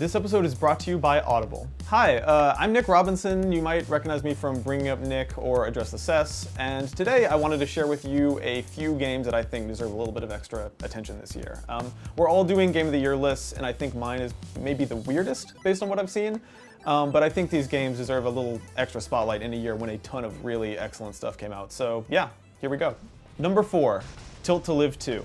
This episode is brought to you by Audible. Hi, I'm Nick Robinson. You might recognize me from Bringing Up Nick or Address the Cess, and today I wanted to share with you a few games that I think deserve a little bit of extra attention this year. We're all doing Game of the Year lists, and I think mine is maybe the weirdest based on what I've seen, but I think these games deserve a little extra spotlight in a year when a ton of really excellent stuff came out. So yeah, here we go. Number 4, Tilt to Live 2.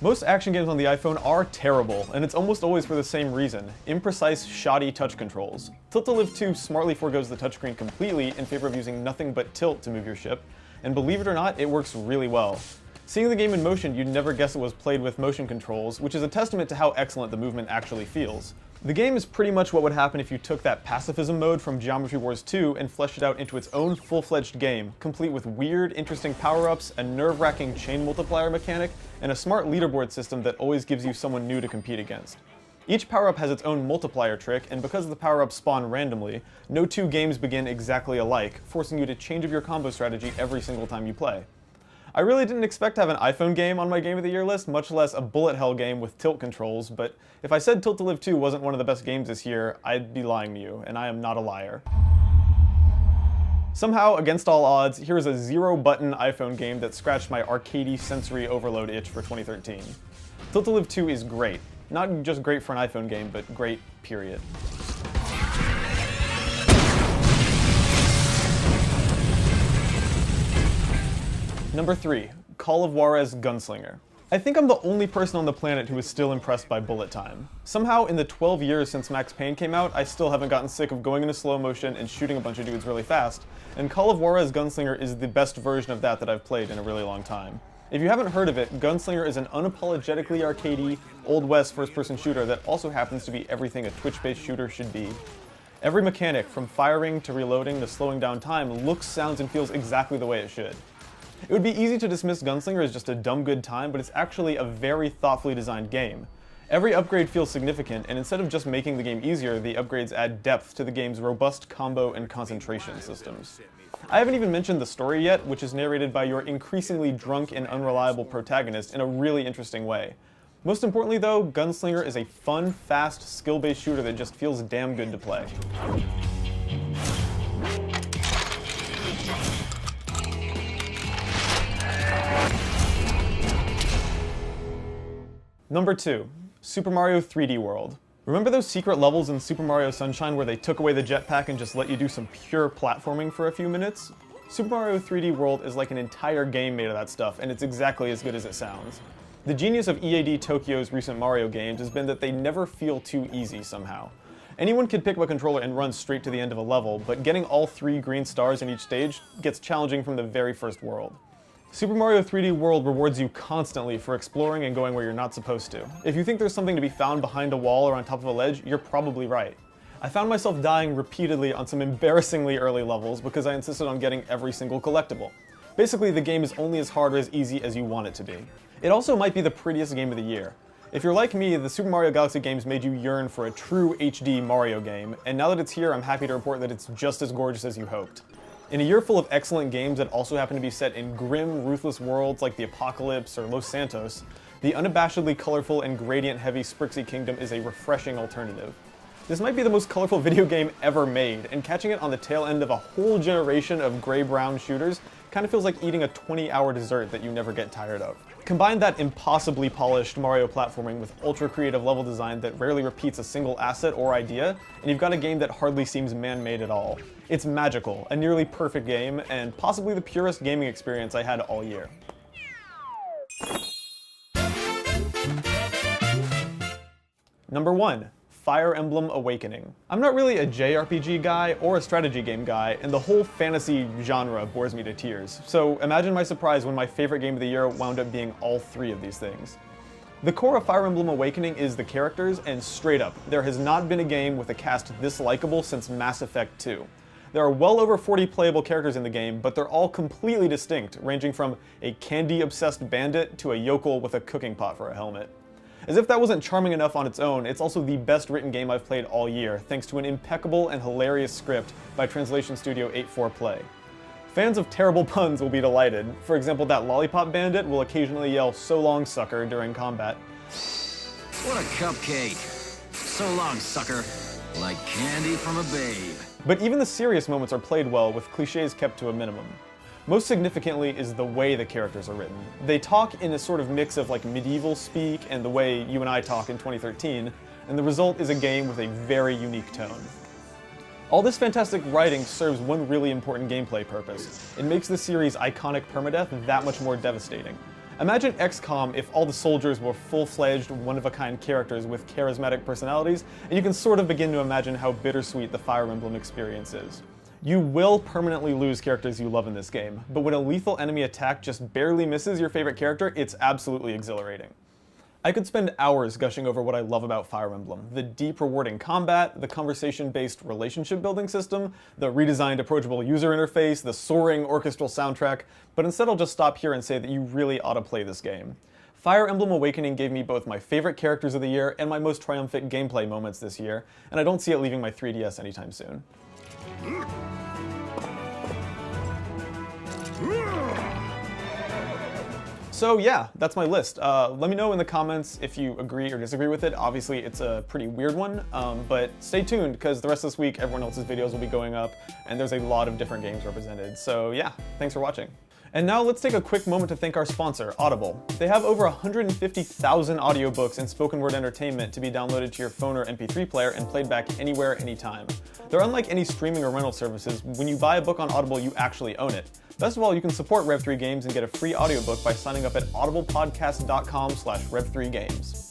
Most action games on the iPhone are terrible, and it's almost always for the same reason: imprecise, shoddy touch controls. Tilt to Live 2 smartly forgoes the touchscreen completely in favor of using nothing but tilt to move your ship, and believe it or not, it works really well. Seeing the game in motion, you'd never guess it was played with motion controls, which is a testament to how excellent the movement actually feels. The game is pretty much what would happen if you took that pacifism mode from Geometry Wars 2 and fleshed it out into its own full-fledged game, complete with weird, interesting power-ups, a nerve-wracking chain multiplier mechanic, and a smart leaderboard system that always gives you someone new to compete against. Each power-up has its own multiplier trick, and because the power-ups spawn randomly, no two games begin exactly alike, forcing you to change up your combo strategy every single time you play. I really didn't expect to have an iPhone game on my Game of the Year list, much less a bullet hell game with tilt controls, but if I said Tilt to Live 2 wasn't one of the best games this year, I'd be lying to you, and I am not a liar. Somehow, against all odds, here is a zero-button iPhone game that scratched my arcadey sensory overload itch for 2013. Tilt to Live 2 is great. Not just great for an iPhone game, but great, period. Number 3, Call of Juarez Gunslinger. I think I'm the only person on the planet who is still impressed by bullet time. Somehow, in the 12 years since Max Payne came out, I still haven't gotten sick of going into slow motion and shooting a bunch of dudes really fast, and Call of Juarez Gunslinger is the best version of that I've played in a really long time. If you haven't heard of it, Gunslinger is an unapologetically arcadey, Old West first-person shooter that also happens to be everything a Twitch-based shooter should be. Every mechanic, from firing to reloading to slowing down time, looks, sounds, and feels exactly the way it should. It would be easy to dismiss Gunslinger as just a dumb good time, but it's actually a very thoughtfully designed game. Every upgrade feels significant, and instead of just making the game easier, the upgrades add depth to the game's robust combo and concentration systems. I haven't even mentioned the story yet, which is narrated by your increasingly drunk and unreliable protagonist in a really interesting way. Most importantly though, Gunslinger is a fun, fast, skill-based shooter that just feels damn good to play. Number 2, Super Mario 3D World. Remember those secret levels in Super Mario Sunshine where they took away the jetpack and just let you do some pure platforming for a few minutes? Super Mario 3D World is like an entire game made of that stuff, and it's exactly as good as it sounds. The genius of EAD Tokyo's recent Mario games has been that they never feel too easy somehow. Anyone can pick up a controller and run straight to the end of a level, but getting all 3 green stars in each stage gets challenging from the very first world. Super Mario 3D World rewards you constantly for exploring and going where you're not supposed to. If you think there's something to be found behind a wall or on top of a ledge, you're probably right. I found myself dying repeatedly on some embarrassingly early levels because I insisted on getting every single collectible. Basically, the game is only as hard or as easy as you want it to be. It also might be the prettiest game of the year. If you're like me, the Super Mario Galaxy games made you yearn for a true HD Mario game, and now that it's here, I'm happy to report that it's just as gorgeous as you hoped. In a year full of excellent games that also happen to be set in grim, ruthless worlds like the Apocalypse or Los Santos, the unabashedly colorful and gradient-heavy Sprixie Kingdom is a refreshing alternative. This might be the most colorful video game ever made, and catching it on the tail end of a whole generation of gray-brown shooters kind of feels like eating a 20-hour dessert that you never get tired of. Combine that impossibly polished Mario platforming with ultra-creative level design that rarely repeats a single asset or idea, and you've got a game that hardly seems man-made at all. It's magical, a nearly perfect game, and possibly the purest gaming experience I had all year. Number 1, Fire Emblem Awakening. I'm not really a JRPG guy or a strategy game guy, and the whole fantasy genre bores me to tears, so imagine my surprise when my favorite game of the year wound up being all 3 of these things. The core of Fire Emblem Awakening is the characters, and straight up, there has not been a game with a cast this likable since Mass Effect 2. There are well over 40 playable characters in the game, but they're all completely distinct, ranging from a candy-obsessed bandit to a yokel with a cooking pot for a helmet. As if that wasn't charming enough on its own, it's also the best written game I've played all year, thanks to an impeccable and hilarious script by translation studio 84play. Fans of terrible puns will be delighted. For example, that lollipop bandit will occasionally yell "so long, sucker" during combat. What a cupcake. So long, sucker. Like candy from a babe. But even the serious moments are played well, with cliches kept to a minimum. Most significantly is the way the characters are written. They talk in a sort of mix of like medieval speak and the way you and I talk in 2013, and the result is a game with a very unique tone. All this fantastic writing serves one really important gameplay purpose. It makes the series' iconic permadeath that much more devastating. Imagine XCOM if all the soldiers were full-fledged, one-of-a-kind characters with charismatic personalities, and you can sort of begin to imagine how bittersweet the Fire Emblem experience is. You will permanently lose characters you love in this game, but when a lethal enemy attack just barely misses your favorite character, it's absolutely exhilarating. I could spend hours gushing over what I love about Fire Emblem: the deep, rewarding combat, the conversation-based relationship-building system, the redesigned, approachable user interface, the soaring orchestral soundtrack, but instead I'll just stop here and say that you really ought to play this game. Fire Emblem Awakening gave me both my favorite characters of the year and my most triumphant gameplay moments this year, and I don't see it leaving my 3DS anytime soon. So yeah, that's my list. Let me know in the comments if you agree or disagree with it. Obviously, it's a pretty weird one, but stay tuned, because the rest of this week, everyone else's videos will be going up, and there's a lot of different games represented. So yeah, thanks for watching. And now let's take a quick moment to thank our sponsor, Audible. They have over 150,000 audiobooks and spoken word entertainment to be downloaded to your phone or MP3 player and played back anywhere, anytime. They're unlike any streaming or rental services. When you buy a book on Audible, you actually own it. Best of all, you can support Rev3 Games and get a free audiobook by signing up at audiblepodcast.com/Rev3Games.